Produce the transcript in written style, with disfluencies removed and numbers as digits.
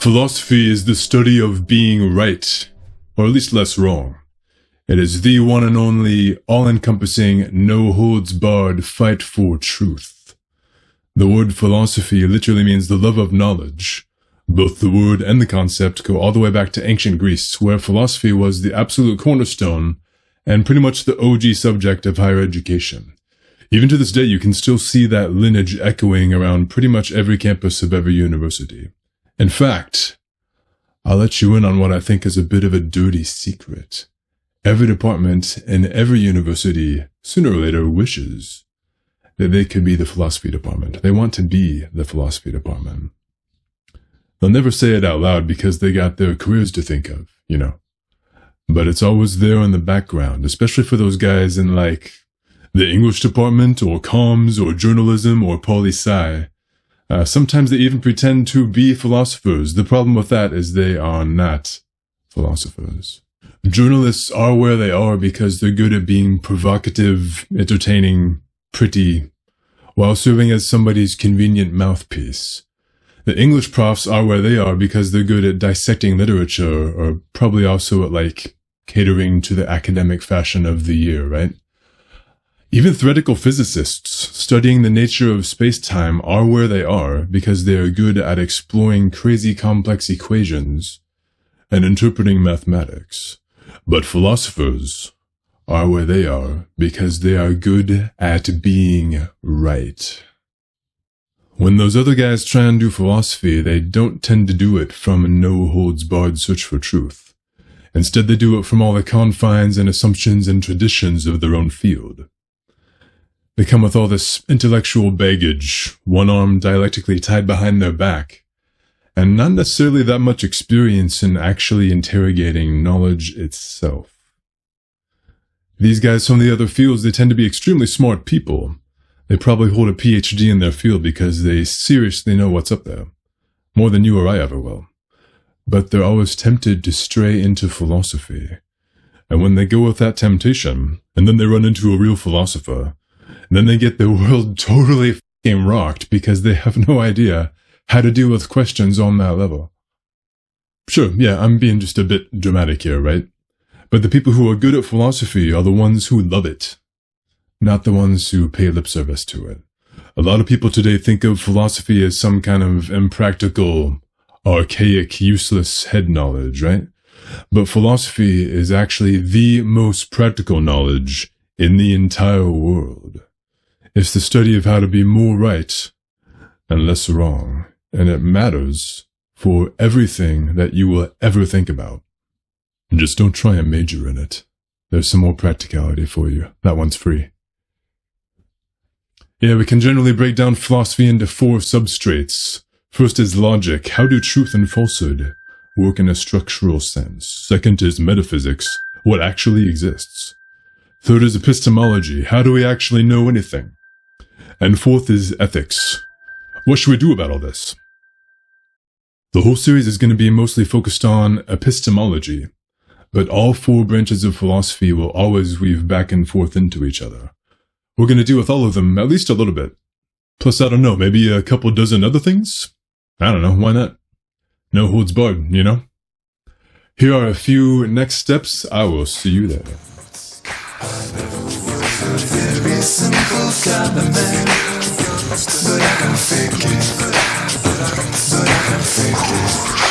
Philosophy is the study of being right, or at least less wrong. It is the one and only, all-encompassing, no-holds-barred fight for truth. The word philosophy literally means the love of knowledge. Both the word and the concept go all the way back to ancient Greece, where philosophy was the absolute cornerstone and pretty much the OG subject of higher education. Even to this day, you can still see that lineage echoing around pretty much every campus of every university. In fact, I'll let you in on what I think is a bit of a dirty secret. Every department in every university, sooner or later, wishes that they could be the philosophy department. They want to be the philosophy department. They'll never say it out loud because they got their careers to think of, you know. But it's always there in the background, especially for those guys in, like, the English department, or comms, or journalism, or poli-sci. Sometimes they even pretend to be philosophers. The problem with that is they are not philosophers. Journalists are where they are because they're good at being provocative, entertaining, pretty, while serving as somebody's convenient mouthpiece. The English profs are where they are because they're good at dissecting literature, or probably also at, like, catering to the academic fashion of the year, right? Even theoretical physicists studying the nature of space-time are where they are because they are good at exploring crazy complex equations and interpreting mathematics. But philosophers are where they are because they are good at being right. When those other guys try and do philosophy, they don't tend to do it from a no-holds-barred search for truth. Instead, they do it from all the confines and assumptions and traditions of their own field. They come with all this intellectual baggage, one arm dialectically tied behind their back, and not necessarily that much experience in actually interrogating knowledge itself. These guys from the other fields, they tend to be extremely smart people. They probably hold a PhD in their field because they seriously know what's up there, more than you or I ever will. But they're always tempted to stray into philosophy. And when they go with that temptation, and then they run into a real philosopher, and then they get their world totally f***ing rocked because they have no idea how to deal with questions on that level. Sure, yeah, I'm being just a bit dramatic here, right? But the people who are good at philosophy are the ones who love it, not the ones who pay lip service to it. A lot of people today think of philosophy as some kind of impractical, archaic, useless head knowledge, right? But philosophy is actually the most practical knowledge in the entire world. It's the study of how to be more right and less wrong, and it matters for everything that you will ever think about. Just don't try and major in it. There's some more practicality for you. That one's free. Yeah, we can generally break down philosophy into 4 substrates. First is logic. How do truth and falsehood work in a structural sense? Second is metaphysics. What actually exists? Third is epistemology. How do we actually know anything? And fourth is ethics. What should we do about all this? The whole series is going to be mostly focused on epistemology, but all 4 branches of philosophy will always weave back and forth into each other. We're going to deal with all of them, at least a little bit. Plus, I don't know, maybe a couple dozen other things? I don't know, why not? No holds barred, you know? Here are a few next steps. I will see you there. Very simple kind of man, but I can fake it.